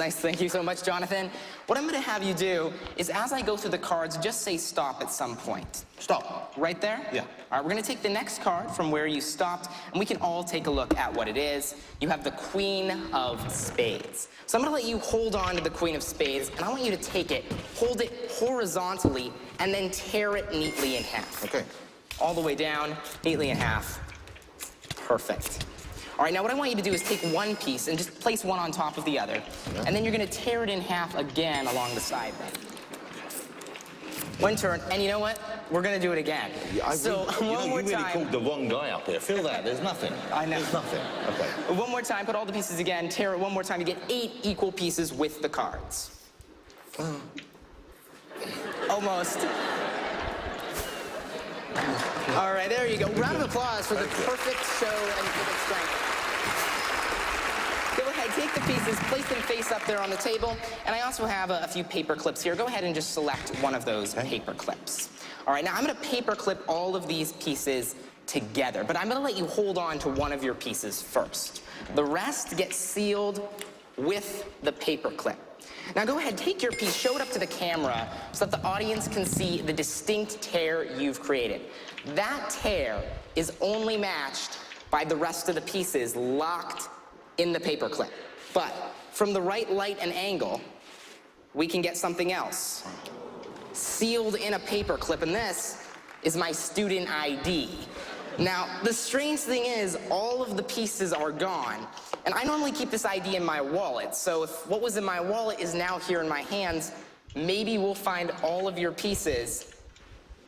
Nice, thank you so much, Jonathan. What I'm going to have you do is, as I go through the cards, just say stop at some point. Stop. Right there? Yeah. All right, we're going to take the next card from where you stopped, and we can all take a look at what it is. You have the Queen of Spades. So I'm going to let you hold on to the Queen of Spades, and I want you to take it, hold it horizontally, and then tear it neatly in half. Okay. All the way down, neatly in half. Perfect. All right, now what I want you to do is take one piece and just place one on top of the other. Yeah. And then you're going to tear it in half again along the side there. One turn, and you know what? We're going to do it again. Yeah, one more time. You really called the wrong guy up here. Feel that? There's nothing. I know. There's nothing. Okay. One more time, put all the pieces again, tear it one more time. You get 8 equal pieces with the cards. Almost. All right, there you go. Round of applause for the perfect show and perfect strength. Go ahead, take the pieces, place them face up there on the table, and I also have a few paper clips here. Go ahead and just select one of those paper clips. All right, now I'm going to paper clip all of these pieces together, but I'm going to let you hold on to one of your pieces first. The rest gets sealed with the paper clip. Now go ahead, take your piece, show it up to the camera so that the audience can see the distinct tear you've created. That tear is only matched by the rest of the pieces locked in the paper clip. But from the right light and angle, we can get something else. Sealed in a paper clip, and this is my student ID. Now, the strange thing is, all of the pieces are gone, and I normally keep this ID in my wallet, so if what was in my wallet is now here in my hands, maybe we'll find all of your pieces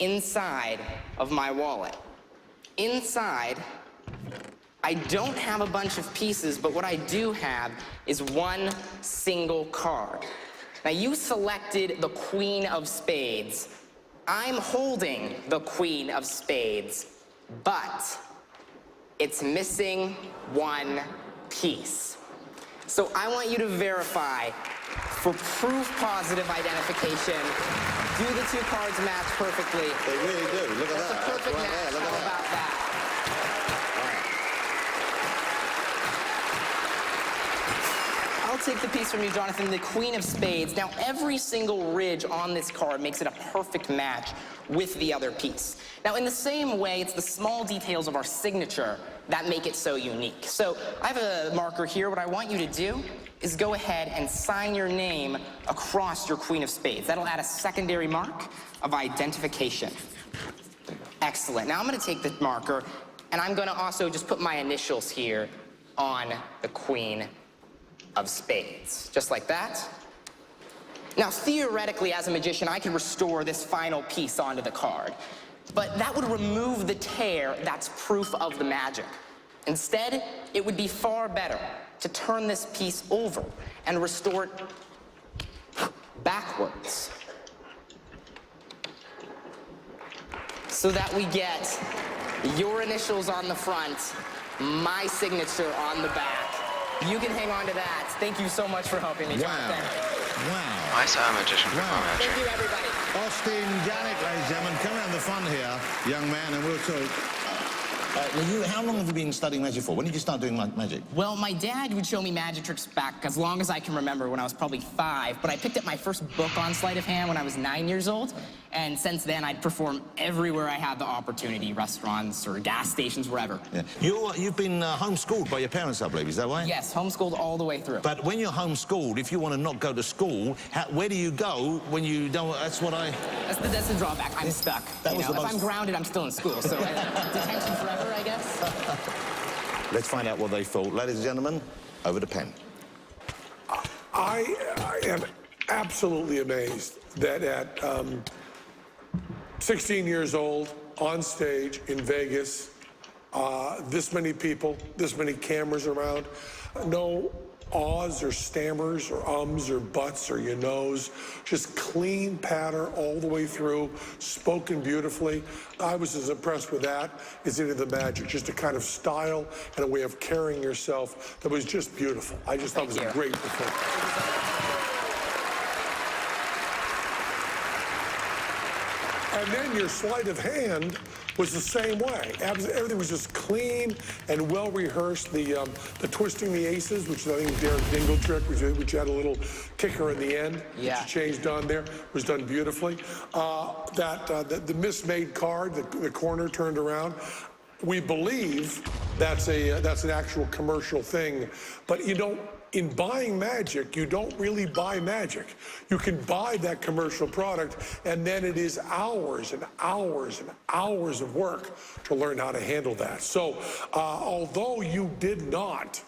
inside of my wallet. Inside, I don't have a bunch of pieces, but what I do have is one single card. Now, you selected the Queen of Spades. I'm holding the Queen of Spades, but it's missing one piece. So I want you to verify for proof positive identification. Do the 2 cards match perfectly? They really do. Look at that. That's a perfect right match. there. Look How at about that? I'll take the piece from you, Jonathan, the Queen of Spades. Now, every single ridge on this card makes it a perfect match with the other piece. Now, in the same way, it's the small details of our signature that make it so unique. So I have a marker here. What I want you to do is go ahead and sign your name across your Queen of Spades. That'll add a secondary mark of identification. Excellent. Now I'm going to take the marker, and I'm going to also just put my initials here on the Queen of Spades, just like that. Now, theoretically, as a magician, I can restore this final piece onto the card, but that would remove the tear that's proof of the magic. Instead, it would be far better to turn this piece over and restore it backwards, so that we get your initials on the front, my signature on the back. You can hang on to that. Thank you so much for helping me, Jonathan. Wow. I saw a magician perform magic. Thank you, everybody. Austin Janik, ladies and gentlemen, come around the front here, young man, and we'll talk. How long have you been studying magic for? When did you start doing magic? Well, my dad would show me magic tricks back as long as I can remember, when I was probably 5, but I picked up my first book on sleight of hand when I was 9 years old, and since then I'd perform everywhere I had the opportunity, restaurants or gas stations, wherever. Yeah. You've been homeschooled by your parents, I believe, is that right? Yes, homeschooled all the way through. But when you're homeschooled, if you want to not go to school, where do you go when you don't? That's the drawback. I'm stuck. If I'm grounded, I'm still in school, so detention forever, I guess. Let's find out what they thought. Ladies and gentlemen, over to Penn. I am absolutely amazed that at 16 years old, on stage in Vegas, this many people, this many cameras around, no ahs or stammers or ums or buts or you knows, just clean patter all the way through, spoken beautifully. I was as impressed with that as any of the magic, just a kind of style and a way of carrying yourself that was just beautiful. I just thought it was a great performance. And then your sleight of hand was the same way. Everything was just clean and well rehearsed. The twisting the aces, which I think Derek Dingle trick, which had a little kicker in the end, which you changed on there, was done beautifully. The mismade card, the corner turned around. We believe that's an actual commercial thing, but you don't. In buying magic, you don't really buy magic. You can buy that commercial product, and then it is hours and hours and hours of work to learn how to handle that. So, although you did not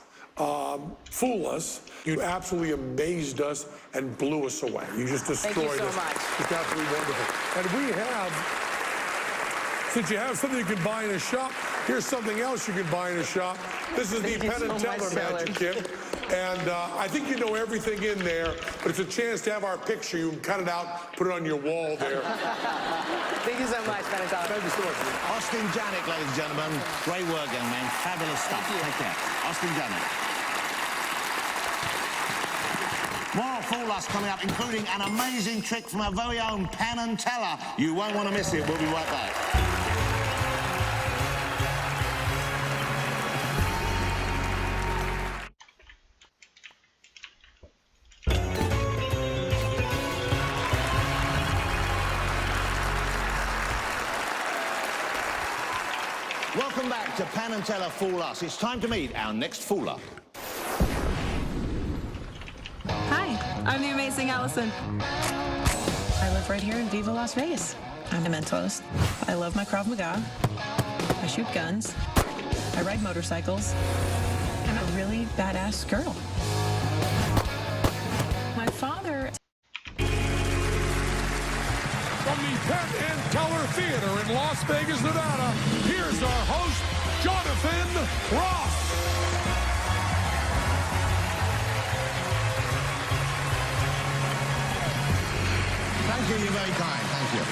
fool us, you absolutely amazed us and blew us away. You just destroyed us. Thank you so much. It's absolutely wonderful. And we have, since you have something you can buy in a shop, here's something else you can buy in a shop. This is the Penn and Teller Magic Kit. And I think you know everything in there, but it's a chance to have our picture. You can cut it out, put it on your wall there. Thank you so much, Penn and Teller. Thank you so much. Austin Janik, ladies and gentlemen. Great work, young man. Fabulous stuff. Thank you. Take care. Austin Janik. More Fool Us coming up, including an amazing trick from our very own Penn and Teller. You won't want to miss it. We'll be right back. Welcome back to Penn and Teller Fool Us. It's time to meet our next fooler. Hi, I'm the amazing Allison. I live right here in Viva Las Vegas. I'm a mentalist. I love my Krav Maga. I shoot guns. I ride motorcycles. I'm a really badass girl. My father... From the Penn and Teller Theater in Las Vegas, Nevada, here's our host, Jonathan Ross. Thank you, you're very kind. Thank you.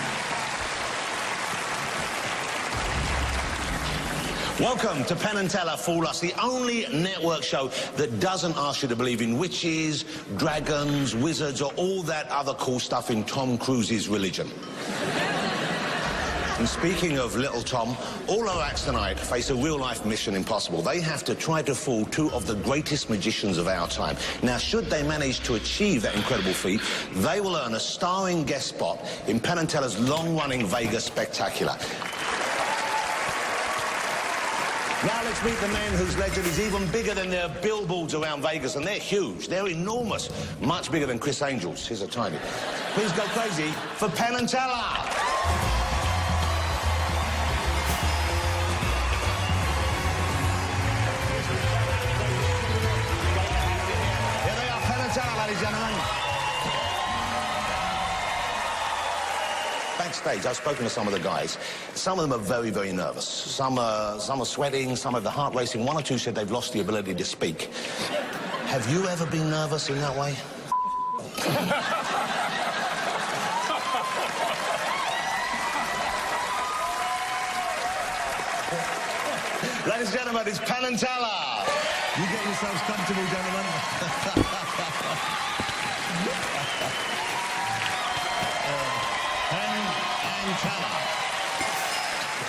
Welcome to Penn and Teller Fool Us, the only network show that doesn't ask you to believe in witches, dragons, wizards, or all that other cool stuff in Tom Cruise's religion. And speaking of little Tom, all our acts tonight face a real-life mission impossible. They have to try to fool two of the greatest magicians of our time. Now, should they manage to achieve that incredible feat, they will earn a starring guest spot in Penn and Teller's long-running Vegas spectacular. Now let's meet the men whose legend is even bigger than their billboards around Vegas, and they're huge. They're enormous, much bigger than Chris Angel's. Here's a tiny. Please go crazy for Penn and Teller. Ladies and gentlemen. Backstage, I've spoken to some of the guys. Some of them are very, very nervous. Some are sweating, some have the heart racing. One or two said they've lost the ability to speak. Have you ever been nervous in that way? Ladies and gentlemen, it's Penn and Teller. You get yourselves comfortable, gentlemen. Penn and Teller.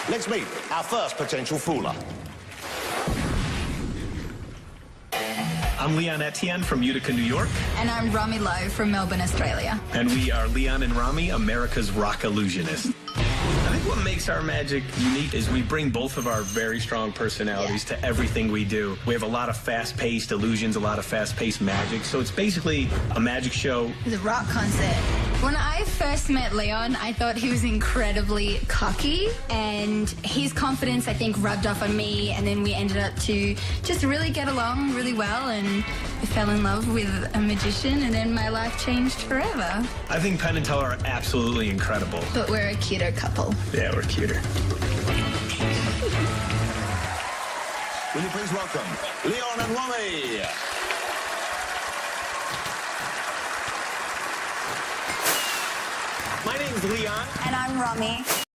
Let's meet our first potential fooler. I'm Leon Etienne from Utica, New York. And I'm Rami Lowe from Melbourne, Australia. And we are Leon and Rami, America's rock illusionists. I think what makes our magic unique is we bring both of our very strong personalities to everything we do. We have a lot of fast-paced illusions, a lot of fast-paced magic, so it's basically a magic show. The rock concert. When I first met Leon, I thought he was incredibly cocky, and his confidence, I think, rubbed off on me, and then we ended up to just really get along really well, and I fell in love with a magician, and then my life changed forever. I think Penn and Teller are absolutely incredible. But we're a cuter couple. Yeah, we're cuter. Will you please welcome Leon and Rami? My name's Leon. And I'm Rami.